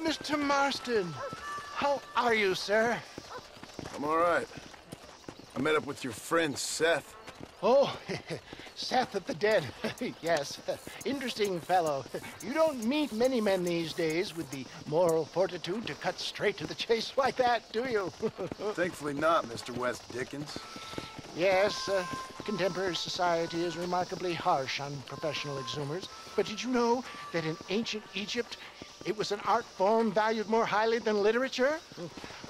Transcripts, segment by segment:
Mr. Marston, how are you, sir? I'm all right. I met up with your friend, Seth. Oh, Seth of the Dead. Yes, interesting fellow. You don't meet many men these days with the moral fortitude to cut straight to the chase like that, do you? Thankfully not, Mr. West Dickens. Yes, contemporary society is remarkably harsh on professional exhumers. But did you know that in ancient Egypt, it was an art form valued more highly than literature?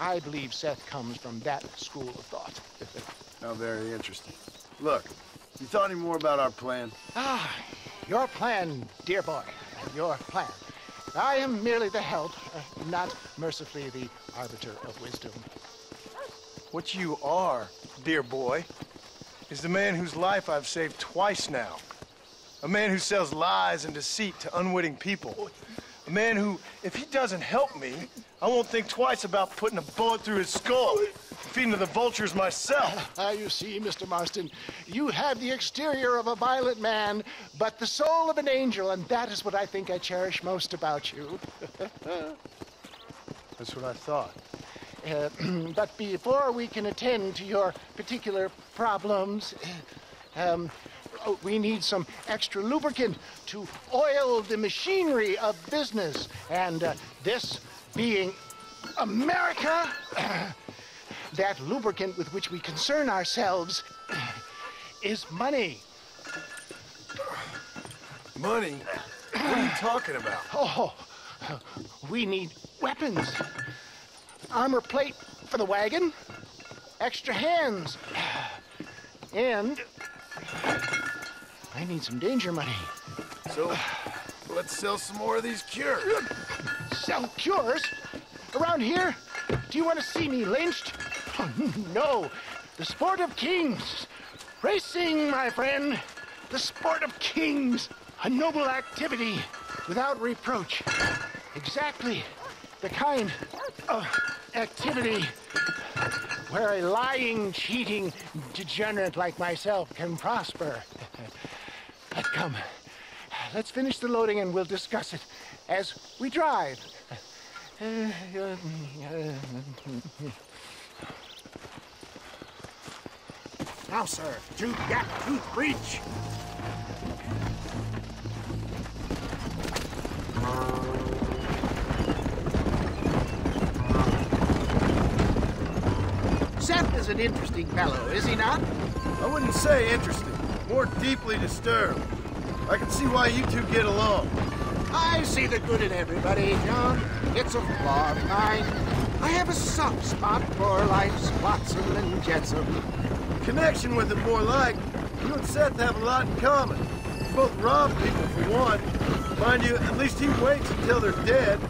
I believe Seth comes from that school of thought. How very interesting. Look, you thought any more about our plan? Ah, your plan, dear boy, your plan. I am merely the help, not mercifully the arbiter of wisdom. What you are, dear boy, is the man whose life I've saved twice now. A man who sells lies and deceit to unwitting people. A man who, if he doesn't help me, I won't think twice about putting a bullet through his skull and feeding to the vultures myself. You see, Mr. Marston, you have the exterior of a violent man, but the soul of an angel, and that is what I think I cherish most about you. That's what I thought. But before we can attend to your particular problems, we need some extra lubricant to oil the machinery of business. And this being America, that lubricant with which we concern ourselves is money. Money? What are you talking about? Oh, we need weapons. Armor plate for the wagon, extra hands, and I need some danger money. So, let's sell some more of these cures. Sell cures? Around here? Do you want to see me lynched? Oh, no. The sport of kings. Racing, my friend. The sport of kings. A noble activity without reproach. Exactly the kind of activity where a lying, cheating degenerate like myself can prosper. But come, let's finish the loading and we'll discuss it as we drive. Now, sir, to gap tooth breach. Seth is an interesting fellow, is he not? I wouldn't say interesting, more deeply disturbed. I can see why you two get along. I see the good in everybody, John. It's a flaw of mine. I have a soft spot for life's flotsam and jetsam. Connection with it more like. You and Seth have a lot in common. You both rob people for one. Mind you, at least he waits until they're dead.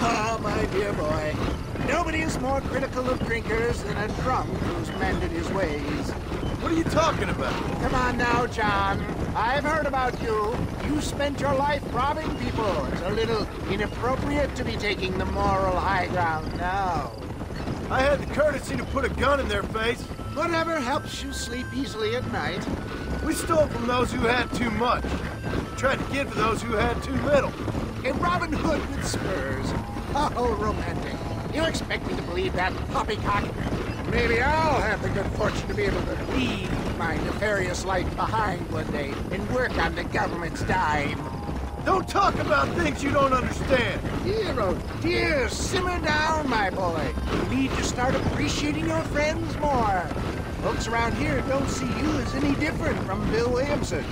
Ah, my dear boy. Nobody is more critical of drinkers than a drunk who's mended his ways. What are you talking about? Come on now, John. I've heard about you. You spent your life robbing people. It's a little inappropriate to be taking the moral high ground now. I had the courtesy to put a gun in their face. Whatever helps you sleep easily at night. We stole from those who had too much. We tried to give to those who had too little. A Robin Hood with spurs. Oh, romantic. You expect me to believe that poppycock? Maybe I'll have the good fortune to be able to leave my nefarious life behind one day and work on the government's dime. Don't talk about things you don't understand. Dear, oh dear, simmer down, my boy. You need to start appreciating your friends more. Folks around here don't see you as any different from Bill Williamson.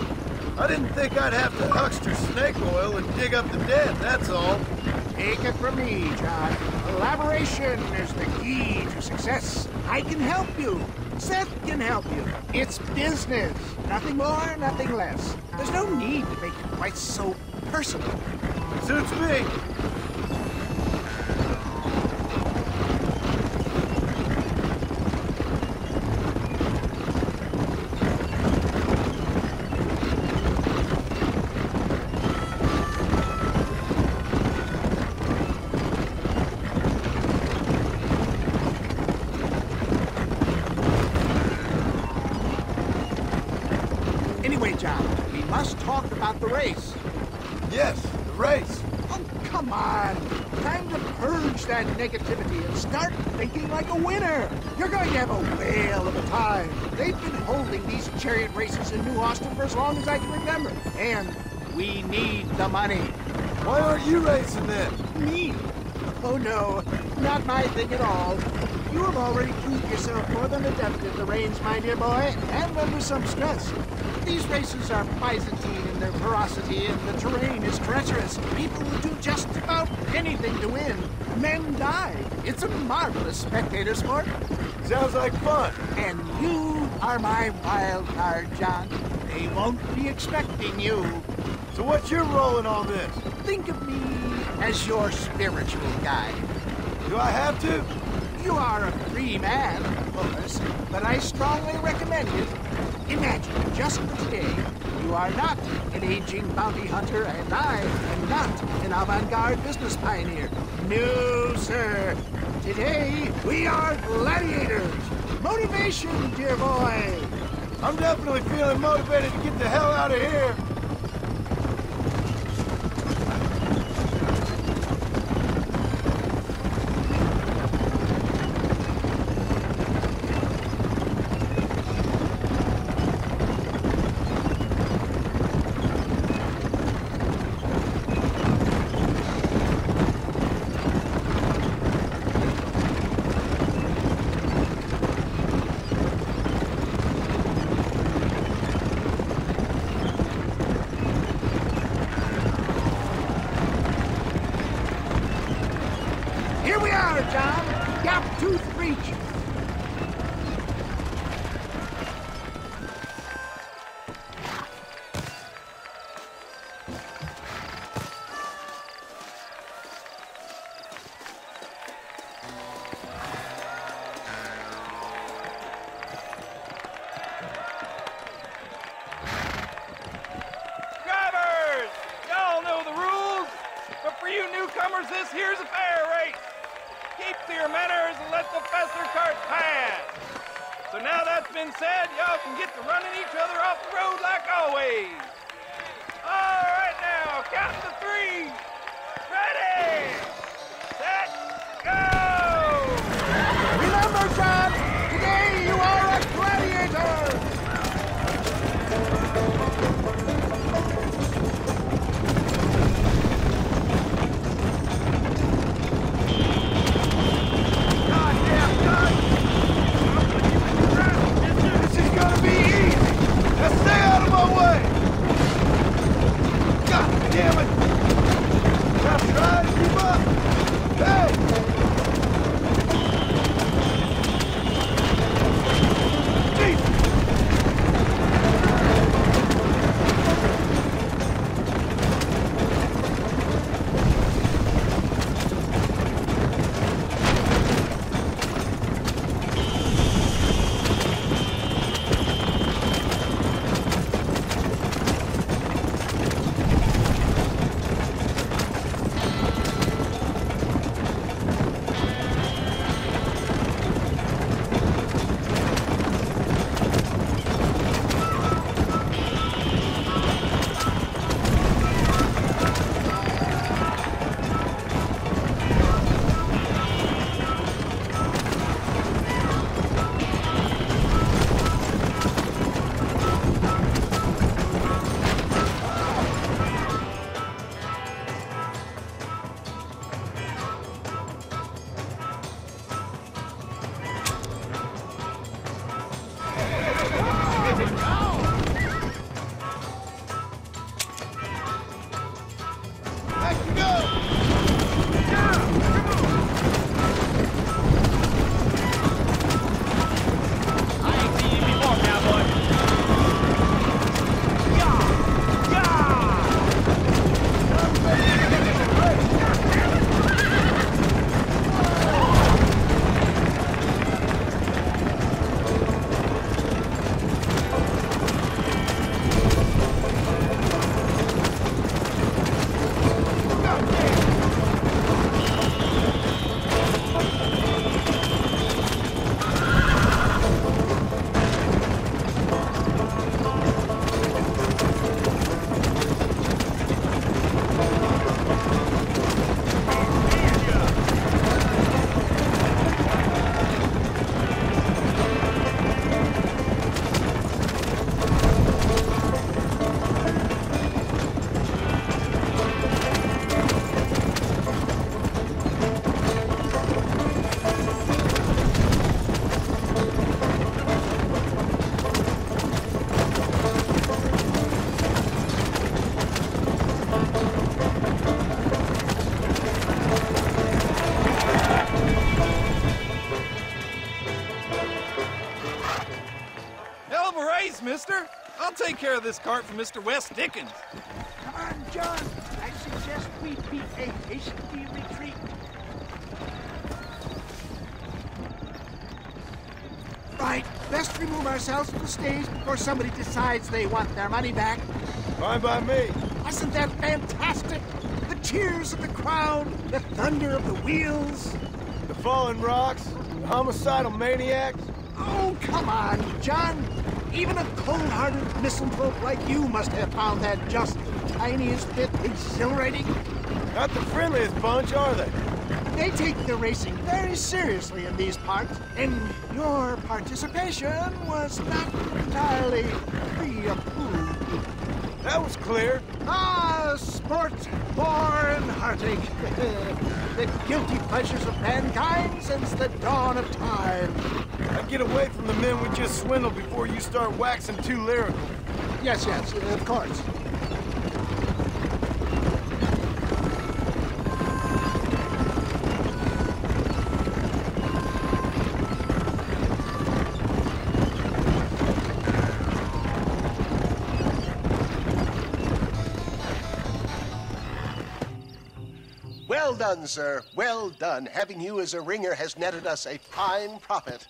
I didn't think I'd have to huckster snake oil and dig up the dead, that's all. Take it from me, John. Collaboration is the key to success. I can help you. Seth can help you. It's business. Nothing more, nothing less. There's no need to make it quite so personal. Suits me. Anyway, John, we must talk about the race. Yes, the race. Oh, come on. Time to purge that negativity and start thinking like a winner. You're going to have a whale of a time. They've been holding these chariot races in New Austin for as long as I can remember. And we need the money. Why aren't you racing then? Me? Oh, no. Not my thing at all. You have already proved yourself more than adept at the reins, my dear boy, and under some stress. These races are Byzantine in their ferocity, and the terrain is treacherous. People will do just about anything to win. Men die. It's a marvelous spectator sport. Sounds like fun. And you are my wild card, John. They won't be expecting you. So what's your role in all this? Think of me as your spiritual guide. Do I have to? You are a free man, of course, but I strongly recommend it. Imagine, just for today, you are not an aging bounty hunter, and I am not an avant-garde business pioneer. No, sir. Today, we are gladiators. Motivation, dear boy. I'm definitely feeling motivated to get the hell out of here. Here we are, John. Gap Tooth Reach. Drivers! Y'all know the rules, but for you newcomers, this here's a fair race. Keep to your manners and let the faster cart pass. So now that's been said, y'all can get to running each other off the road like always. All right now, count to three. Ready, set, go! Remember, John, today you are a gladiator. This is gonna be easy. Now stay out of my way. God damn it. Now try to a race, mister. I'll take care of this cart for Mr. West Dickens. Come on, John. I suggest we beat a hasty retreat. Right, best remove ourselves from the stage before somebody decides they want their money back. Fine by me. Wasn't that fantastic? The cheers of the crowd, the thunder of the wheels. The fallen rocks, the homicidal maniacs. Oh, come on, John. Even a cold-hearted misanthrope like you must have found that just the tiniest bit exhilarating. Not the friendliest bunch, are they? They take the racing very seriously in these parts, and your participation was not entirely pre-approved. That was clear. Ah, sport, war, and heartache. The guilty pleasures of mankind since the dawn of time. I get away from the men we just swindled before you start waxing too lyrical. Yes, of course. Well done, sir. Well done. Having you as a ringer has netted us a fine profit.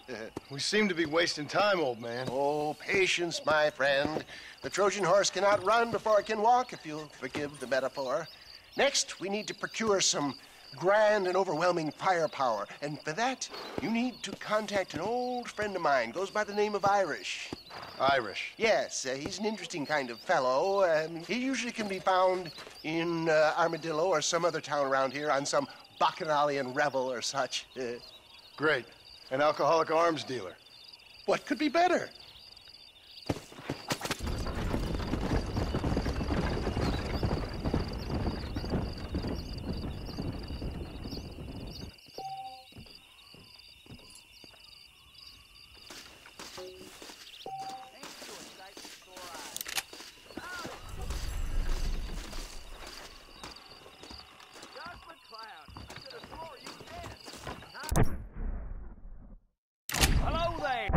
We seem to be wasting time, old man. Oh, patience, my friend. The Trojan horse cannot run before it can walk, if you'll forgive the metaphor. Next, we need to procure some grand and overwhelming firepower. And for that, you need to contact an old friend of mine. Goes by the name of Irish. Irish. Yes, he's an interesting kind of fellow. He usually can be found in Armadillo or some other town around here on some bacchanalian revel or such. Great. An alcoholic arms dealer. What could be better? Hello there.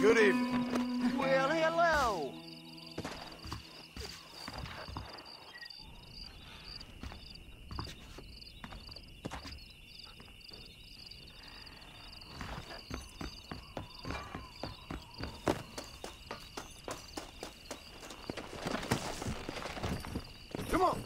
Good evening. Well, hello. Come on.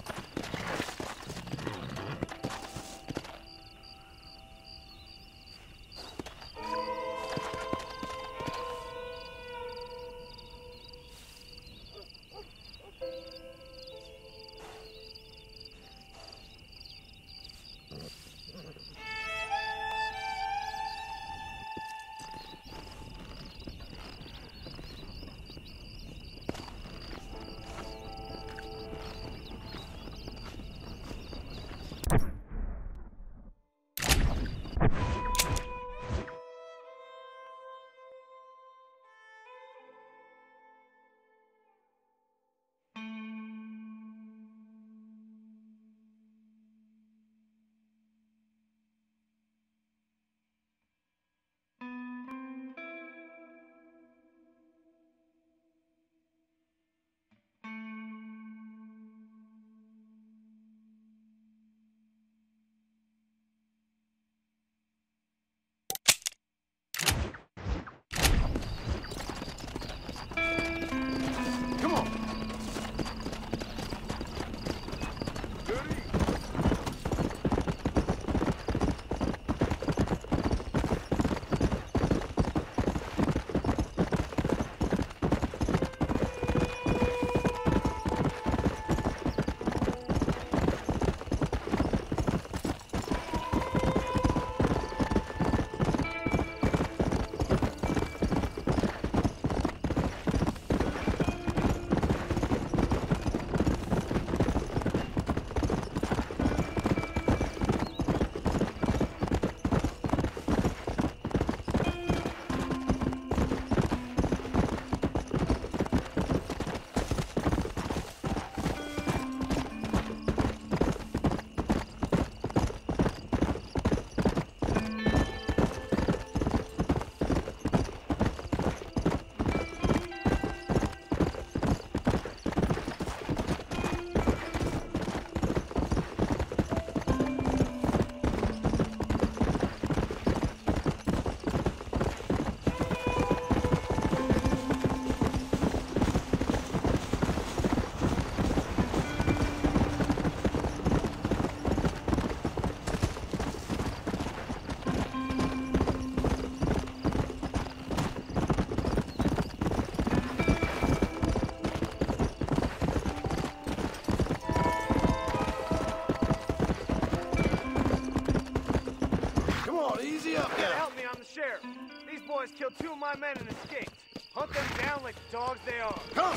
boys killed 2 of my men and escaped. Hunt them down like the dogs they are. Come!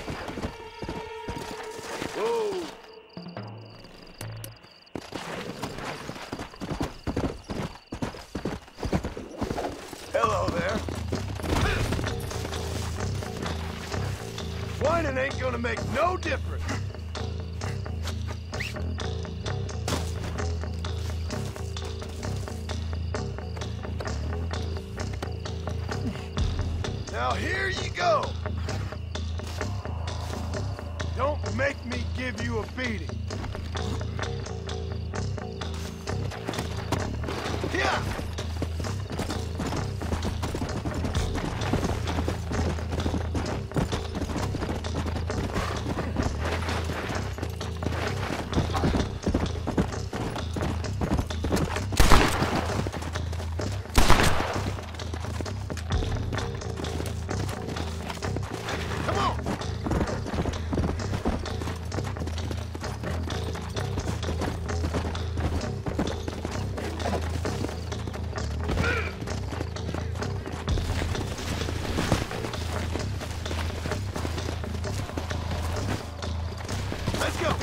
Whoa! Hello there. Whining ain't gonna make no difference. Now here you go. Don't make me give you a beating. Yeah. Let's go!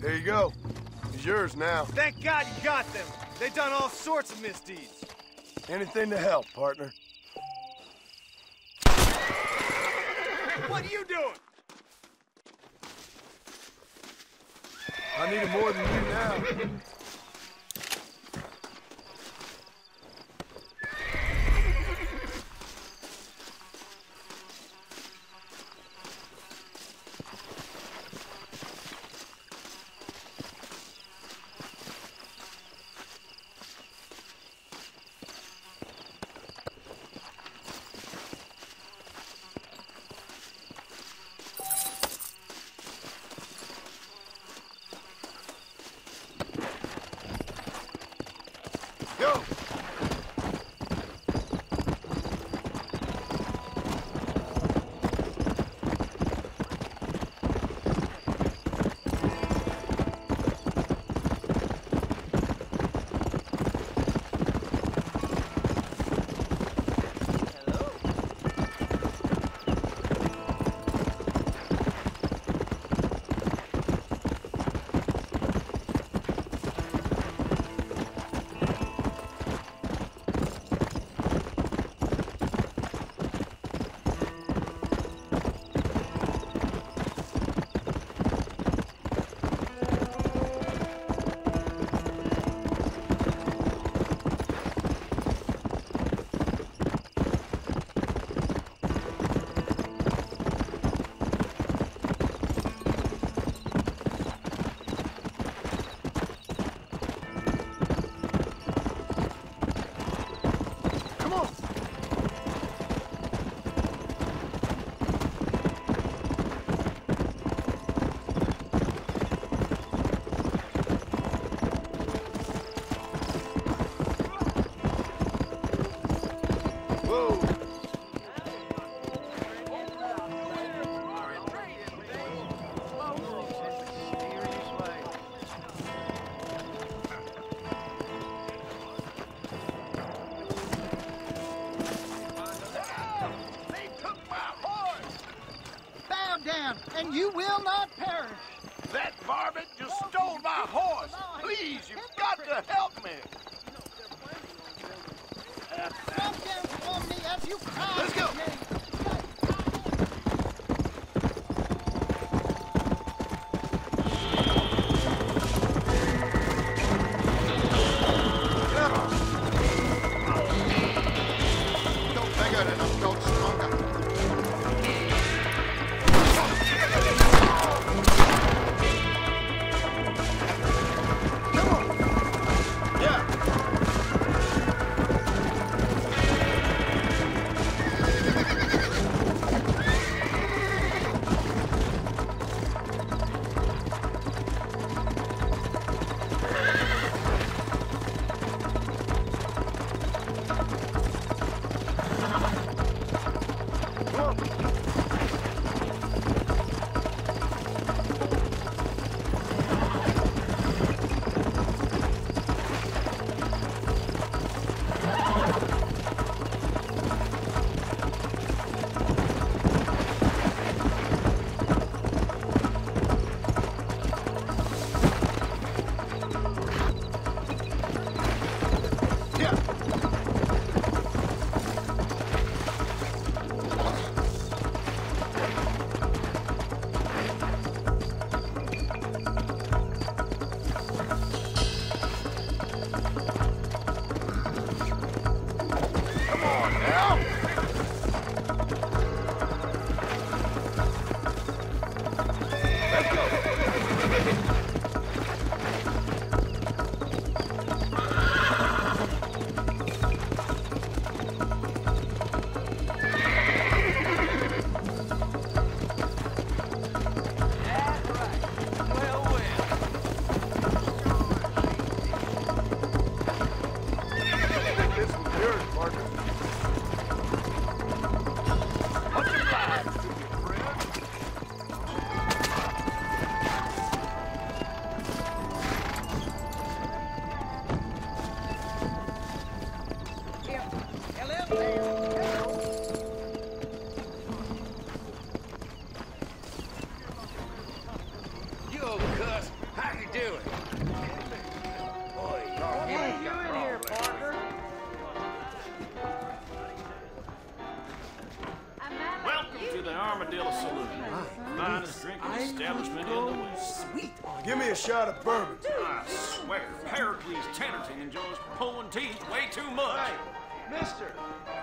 There you go. It's yours now. Thank God you got them. They done all sorts of misdeeds. Anything to help, partner. What are you doing? I need it more than you now. Go! And you will not perish. That varmint just stole my horse. Please, you've got to help me. Come down on me as you come. Let's go. Go bigger and I'll go stronger. the Armadillo Saloon. Finest drinking establishment in the West. Sweet. Give me a shot of bourbon. I swear, Pericles Tennerton enjoys pulling teeth way too much. Hey, mister,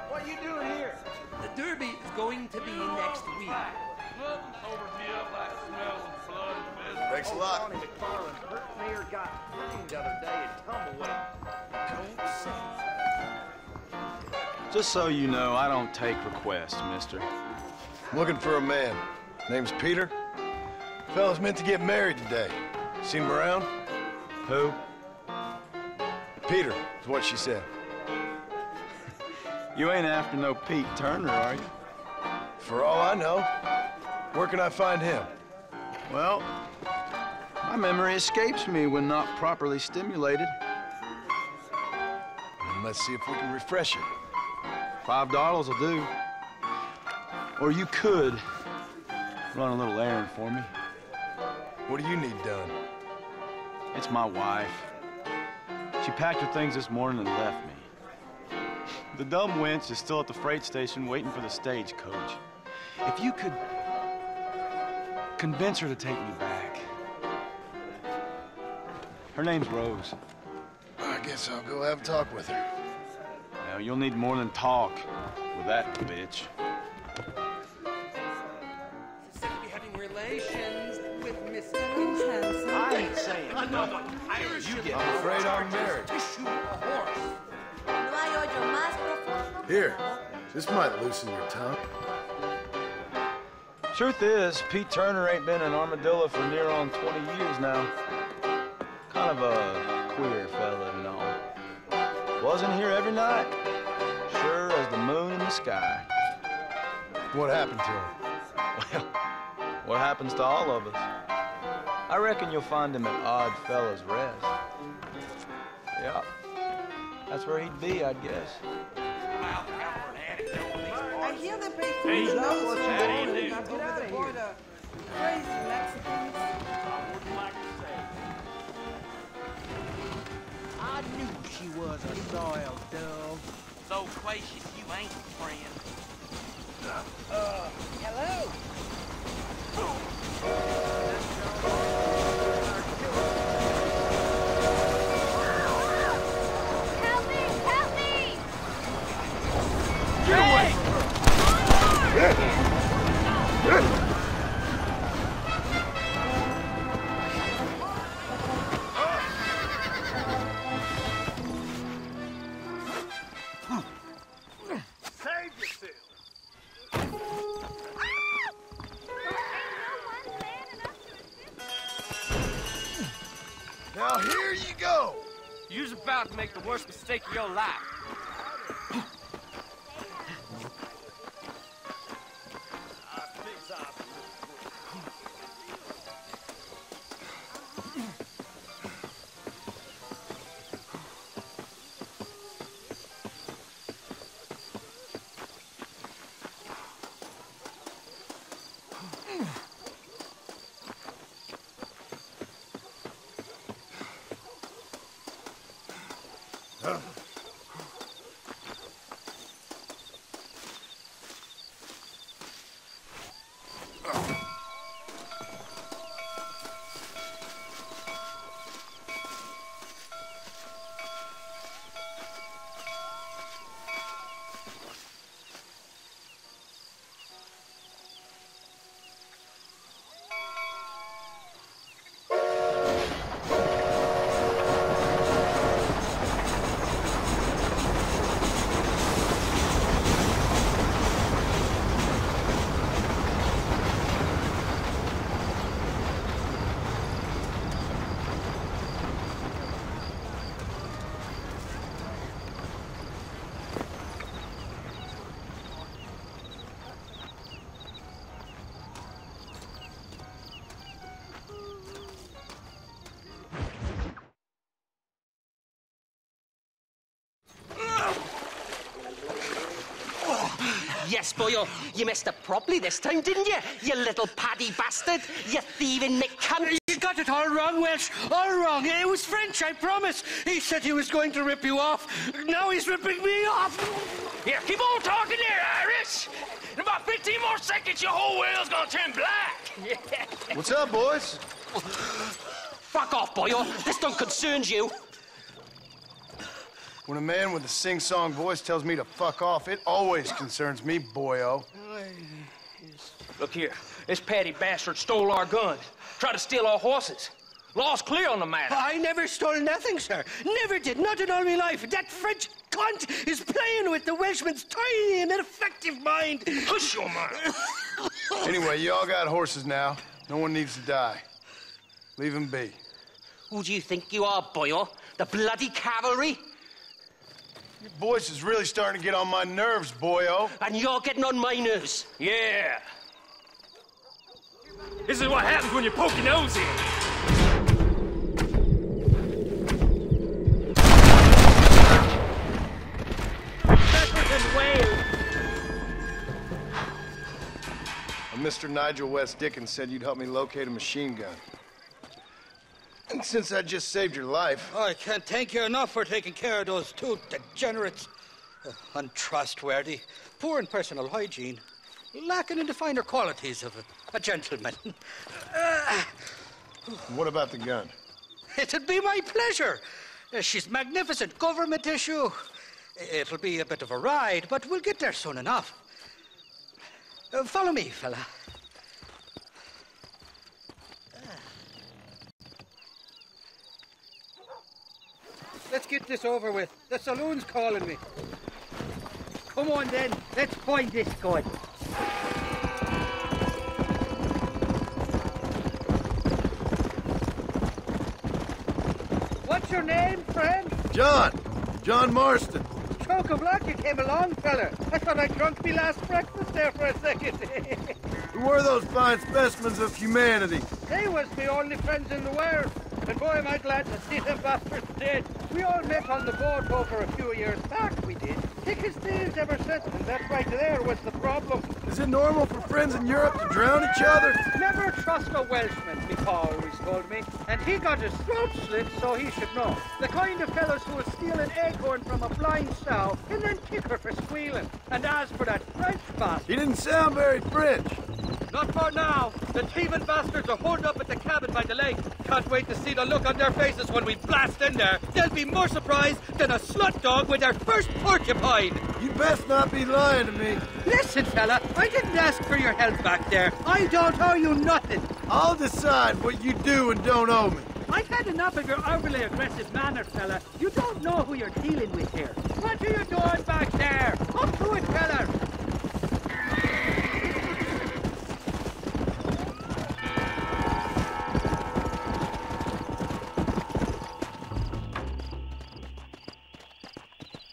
what you doing here? The Derby is going to be next week. Nothing sobers me up like smelling blood and physical. Thanks a lot. Bonnie McFarland hurt me or got framed the other day at Tumbleweed. Don't say. Just so you know, I don't take requests, mister. Looking for a man. Name's Peter. Fella's meant to get married today. Seen him around? Who? Peter, is what she said. You ain't after no Pete Turner, are you? For all I know. Where can I find him? Well, my memory escapes me when not properly stimulated. And let's see if we can refresh it. $5 will do. Or you could run a little errand for me. What do you need done? It's my wife. She packed her things this morning and left me. The dumb wench is still at the freight station waiting for the stagecoach. If you could convince her to take me back. Her name's Rose. I guess I'll go have a talk with her. Now, you'll need more than talk with that bitch. Said to be having relations with Miss Hanson. I ain't saying Another Irish. You get I'm afraid I'm married. Issue a horse. No hay hoyo más profundo. Here, this might loosen your tongue. Truth is, Pete Turner ain't been an armadillo for near on 20 years now. Kind of a queer fella and all. Wasn't here every night. Sure as the moon in the sky. What happened to him? Well, what happens to all of us? I reckon you'll find him at Odd Fella's Rest. Yeah, that's where he'd be, I'd guess. I hear they pay Hey, $3 how for do you do? over the border. Crazy Mexicans. I knew she was a soiled dove. So gracious you ain't, friend. Hello. Help me! Help me! Save yourself. Now here you go! You's about to make the worst mistake of your life. Yes, boyo, you messed up properly this time, didn't you? You little paddy bastard. You thieving McCunt. You got it all wrong, Welsh. All wrong. It was French, I promise. He said he was going to rip you off. Now he's ripping me off. Here, keep on talking there, Irish. In about 15 15 more seconds, your whole world's gonna turn black. Yeah. What's up, boys? Fuck off, boyo. This don't concern you. When a man with a sing-song voice tells me to fuck off, it always concerns me, boyo. Look here, this patty bastard stole our guns, tried to steal our horses. Law's clear on the matter. I never stole nothing, sir. Never did, not in all my life. That French cunt is playing with the Welshman's tiny and ineffective mind. Hush your mouth. Anyway, you all got horses now. No one needs to die. Leave him be. Who do you think you are, boyo? The bloody cavalry? Your voice is really starting to get on my nerves, boyo. And you're getting on my nerves. Yeah. This is what happens when you poke your nose in. Mr. Nigel West Dickens said you'd help me locate a machine gun. And since I just saved your life... I can't thank you enough for taking care of those two degenerates. Untrustworthy, poor in personal hygiene, lacking in the finer qualities of a gentleman. What about the gun? It'd be my pleasure. She's magnificent, government issue. It'll be a bit of a ride, but we'll get there soon enough. Follow me, fella. Let's get this over with. The saloon's calling me. Come on, then. Let's find this gun. What's your name, friend? John Marston. Chock-a-block, you came along, fella. I thought I drunk me last breakfast there for a second. Who were those fine specimens of humanity? They was my only friends in the world. And boy, am I glad to see them bastards dead. We all met on the boat over a few years back, we did. Thick as thieves ever since, and that right there was the problem. Is it normal for friends in Europe to drown each other? Never trust a Welshman, my pa always told me. And he got his throat slit, so he should know. The kind of fellows who will steal an acorn from a blind sow and then kick her for squealing. And as for that French bastard... He didn't sound very French. Not for now. The thieving bastards are holding up at the cabin by the lake. Can't wait to see the look on their faces when we blast in there. They'll be more surprised than a slut dog with their first porcupine. You best not be lying to me. Listen, fella, I didn't ask for your help back there. I don't owe you nothing. I'll decide what you do and don't owe me. I've had enough of your overly aggressive manner, fella. You don't know who you're dealing with here. What are you doing back there? Up to it, fella.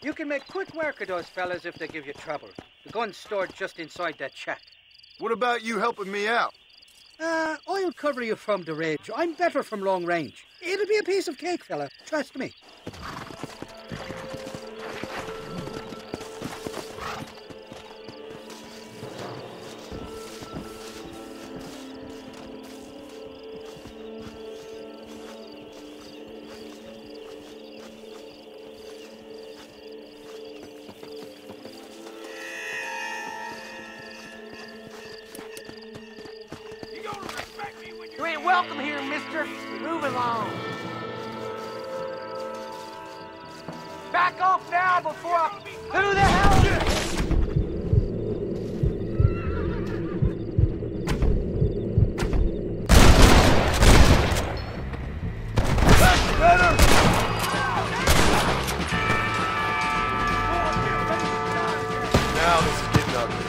You can make quick work of those fellas if they give you trouble. The gun's stored just inside that shack. What about you helping me out? I'll cover you from the ridge. I'm better from long range. It'll be a piece of cake, fella. Trust me. You ain't welcome here, mister. Move along. Back off now before I... Who the hell is this? That's better! Now this is getting ugly.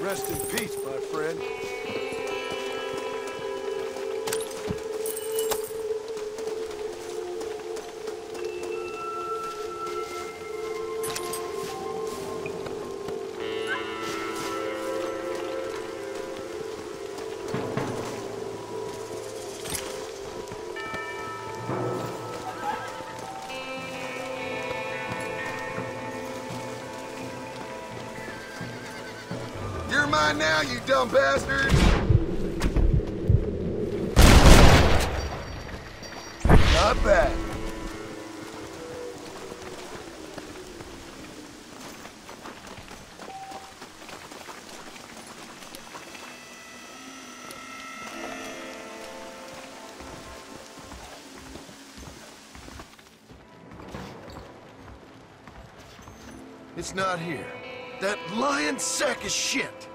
Rest in peace, my friend. mine now, you dumb bastard! Not bad. It's not here. That lying sack of shit!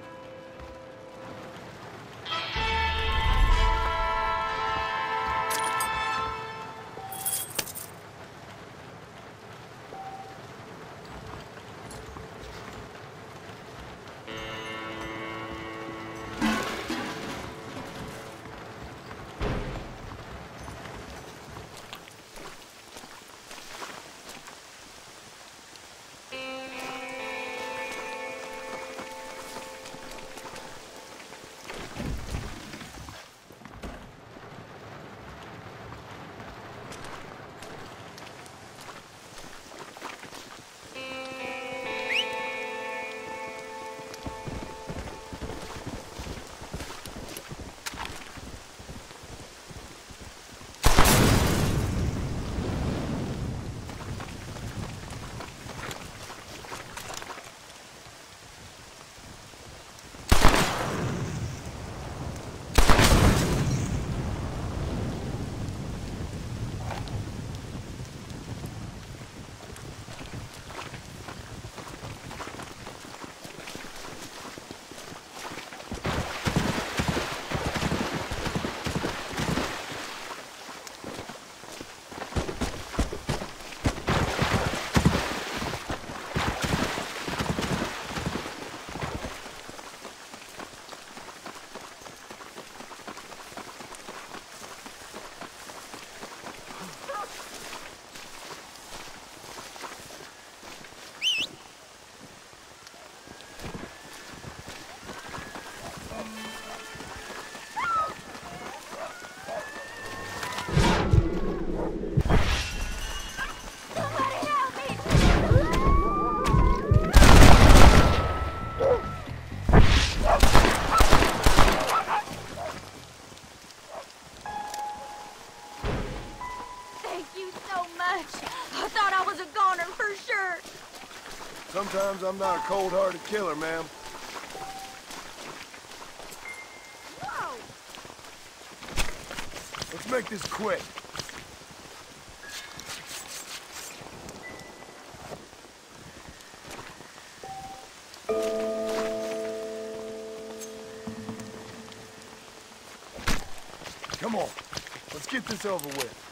Sometimes I'm not a cold-hearted killer, ma'am. Whoa! Let's make this quick. Come on, let's get this over with.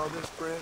all this bread?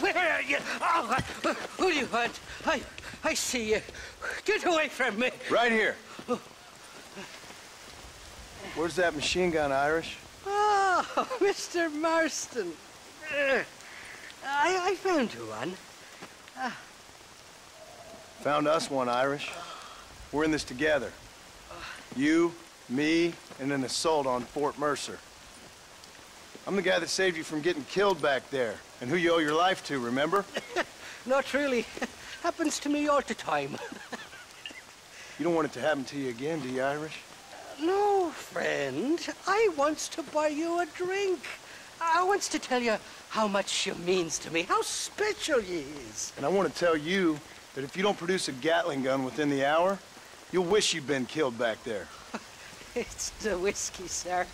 Where are you? Oh, who do you want? I see you. Get away from me. Right here. Where's that machine gun, Irish? Oh, Mr. Marston. I found you one. Found us one, Irish. We're in this together. You, me, and an assault on Fort Mercer. I'm the guy that saved you from getting killed back there, and who you owe your life to, remember? Not really. Happens to me all the time. You don't want it to happen to you again, do you, Irish? No, friend. I wants to buy you a drink. I wants to tell you how much you means to me, how special you is. And I want to tell you that if you don't produce a Gatling gun within the hour, you'll wish you'd been killed back there. It's the whiskey, sir.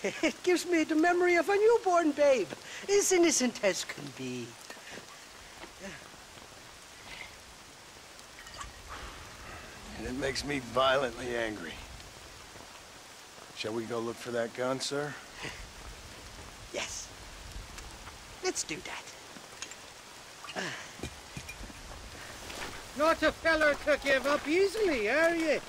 It gives me the memory of a newborn babe, as innocent as can be. And it makes me violently angry. Shall we go look for that gun, sir? Yes. Let's do that. Not a feller to give up easily, are you?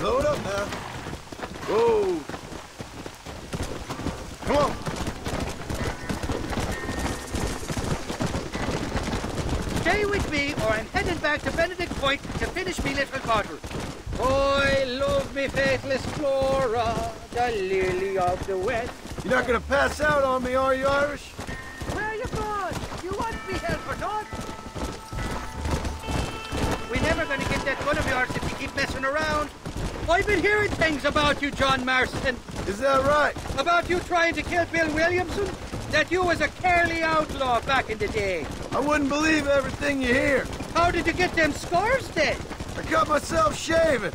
Slow it up now. Whoa. Come on. Stay with me, or I'm heading back to Benedict Point to finish me little bottle. I love me faithless Flora, the lily of the west. You're not gonna pass out on me, are you, Irish? Where you going? You want me help or not? We're never gonna get that gun of yours if you keep messing around. I've been hearing things about you, John Marston. Is that right? About you trying to kill Bill Williamson? That you was a Curly outlaw back in the day. I wouldn't believe everything you hear. How did you get them scars then? I cut myself shaving.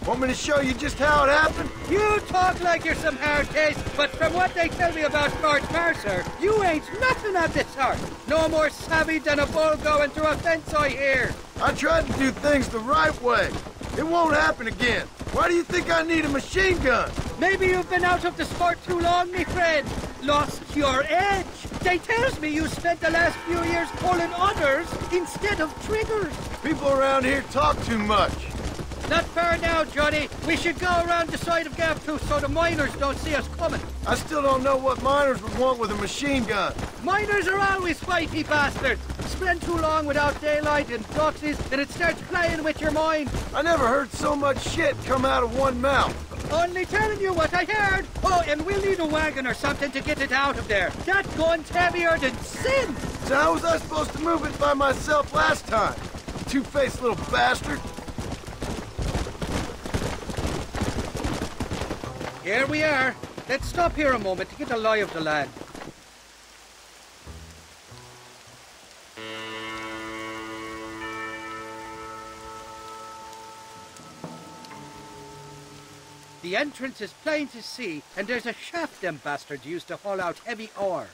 Want me to show you just how it happened? You talk like you're some hard case, but from what they tell me about George Mercer, you ain't nothing of the sort. No more savvy than a bull going through a fence, I hear. I tried to do things the right way. It won't happen again. Why do you think I need a machine gun? Maybe you've been out of the sport too long, me friend. Lost your edge. They tells me you spent the last few years pulling others instead of triggers. People around here talk too much. Not far now, Johnny. We should go around the side of Gap 2 so the miners don't see us coming. I still don't know what miners would want with a machine gun. Miners are always fighty bastards. Spend too long without daylight and doxies, and it starts playing with your mind. I never heard so much shit come out of one mouth. Only telling you what I heard. Oh, and we'll need a wagon or something to get it out of there. That gun's heavier than sin. So how was I supposed to move it by myself last time? Two-faced little bastard. Here we are. Let's stop here a moment to get a lie of the land. The entrance is plain to see, and there's a shaft them bastards used to haul out heavy ore.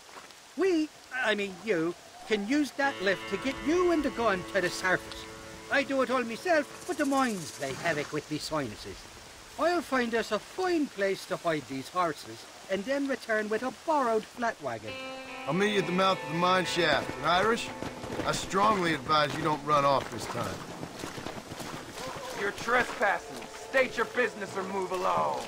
You, can use that lift to get you and the gun to the surface. I do it all myself, but the mines play havoc with me sinuses. I'll find us a fine place to hide these horses, and then return with a borrowed flat wagon. I'll meet you at the mouth of the mine shaft. And Irish, I strongly advise you don't run off this time. You're trespassing. State your business or move along.